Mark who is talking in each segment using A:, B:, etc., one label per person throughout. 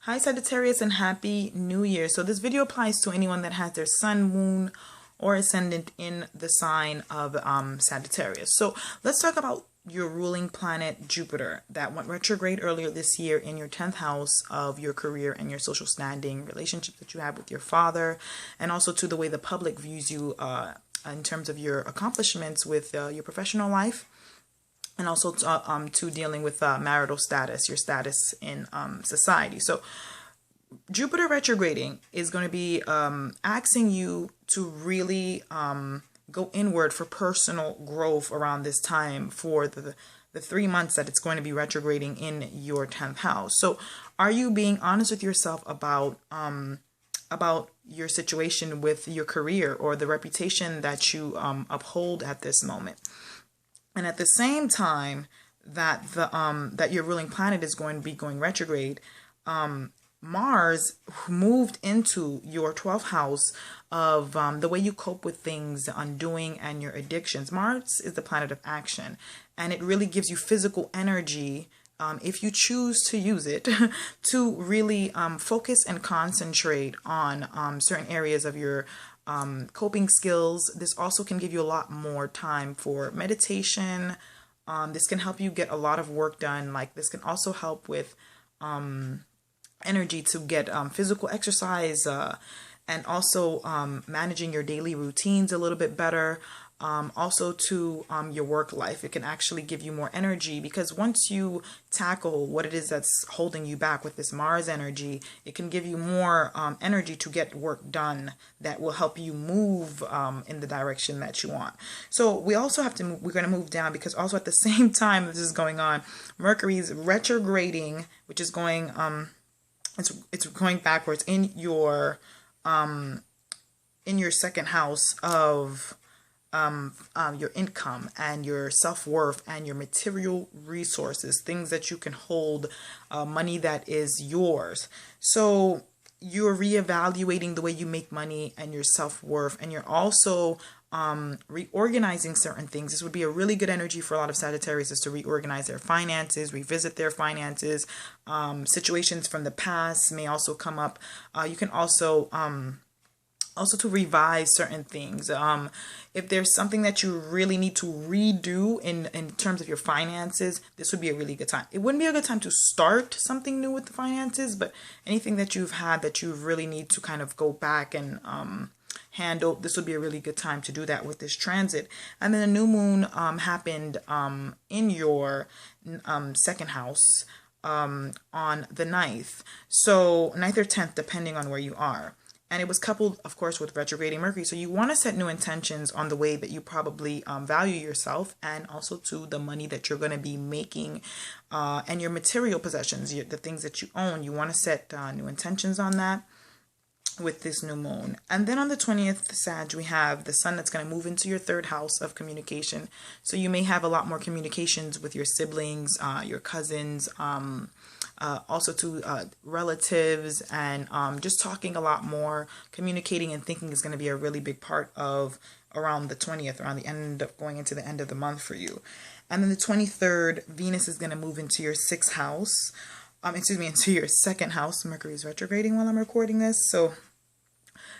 A: Hi Sagittarius and Happy New Year. So this video applies to anyone that has their sun, moon, or ascendant in the sign of Sagittarius. So let's talk about your ruling planet Jupiter that went retrograde earlier this year in your 10th house of your career and your social standing, relationships that you have with your father, and also to the way the public views you in terms of your accomplishments with your professional life, and also to dealing with marital status, your status in society. So Jupiter retrograding is going to be asking you to really go inward for personal growth around this time for the 3 months that it's going to be retrograding in your 10th house. So are you being honest with yourself about your situation with your career or the reputation that you uphold at this moment? And at the same time that that your ruling planet is going to be going retrograde, Mars moved into your 12th house of the way you cope with things, the undoing, and your addictions. Mars is the planet of action, and it really gives you physical energy if you choose to use it to really focus and concentrate on certain areas of your coping skills. This also can give you a lot more time for meditation. This can help you get a lot of work done. Like this can also help with energy to get physical exercise and also managing your daily routines a little bit better. Also to your work life, it can actually give you more energy, because once you tackle what it is that's holding you back with this Mars energy, it can give you more energy to get work done that will help you move in the direction that you want. So we also have to move, we're going to move down, because also at the same time this is going on, Mercury's retrograding, which is going it's going backwards in your second house of your income and your self-worth and your material resources, things that you can hold, money that is yours. So you're reevaluating the way you make money and your self-worth, and you're also reorganizing certain things. This would be a really good energy for a lot of Sagittarius, is to reorganize their finances, revisit their finances. Situations from the past may also come up. You can also to revise certain things. If there's something that you really need to redo in terms of your finances, this would be a really good time. It wouldn't be a good time to start something new with the finances, but anything that you've had that you really need to kind of go back and handle, this would be a really good time to do that with this transit. And then the new moon happened in your second house on the 9th. So 9th or 10th, depending on where you are. And it was coupled, of course, with retrograding Mercury. So you want to set new intentions on the way that you probably value yourself, and also to the money that you're going to be making and your material possessions, the things that you own. You want to set new intentions on that with this new moon. And then on the 20th, Sag, we have the sun that's going to move into your 3rd house of communication. So you may have a lot more communications with your siblings, your cousins, also to relatives, and just talking a lot more. Communicating and thinking is going to be a really big part of around the 20th, around the end of going into the end of the month for you. And then the 23rd, Venus is going to move into your 6th house. Into your 2nd house. Mercury is retrograding while I'm recording this. So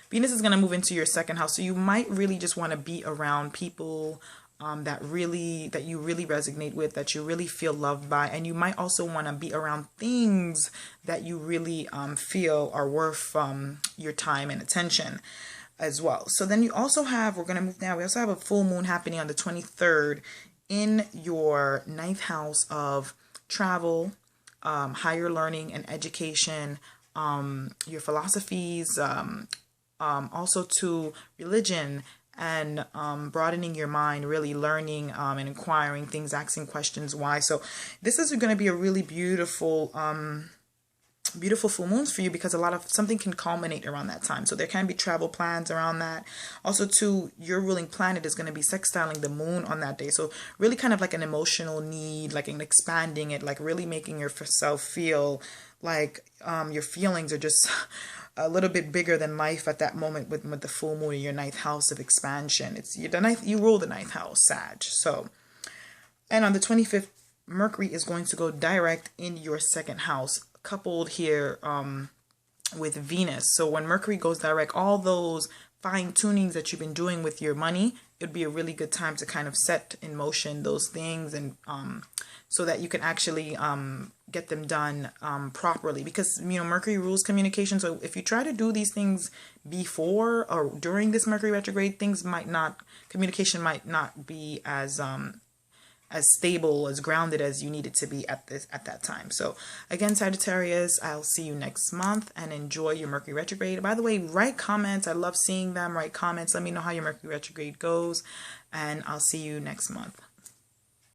A: Venus is going to move into your 2nd house. So you might really just want to be around people that you really resonate with, that you really feel loved by. And you might also want to be around things that you really feel are worth your time and attention as well. So then you also have, we're going to move now, we also have a full moon happening on the 23rd in your 9th house of travel, higher learning and education, your philosophies, also to religion, and broadening your mind, really learning and inquiring things, asking questions why. So this is going to be a really beautiful full moons for you, because something can culminate around that time. So there can be travel plans around that. Also too, your ruling planet is going to be sextiling the moon on that day. So really kind of like an emotional need, like an expanding it, like really making yourself feel like your feelings are just a little bit bigger than life at that moment with the full moon in your 9th house of expansion. It's the 9th, you rule the 9th house, Sag. So, and on the 25th, Mercury is going to go direct in your 2nd house, coupled here with Venus. So when Mercury goes direct, all those fine tunings that you've been doing with your money, it'd be a really good time to kind of set in motion those things, and so that you can actually get them done properly, because Mercury rules communication. So if you try to do these things before or during this Mercury retrograde, communication might not be as stable, as grounded as you need it to be at that time. So again, Sagittarius, I'll see you next month, and enjoy your Mercury retrograde. By the way, write comments. I love seeing them. Write comments. Let me know how your Mercury retrograde goes, and I'll see you next month.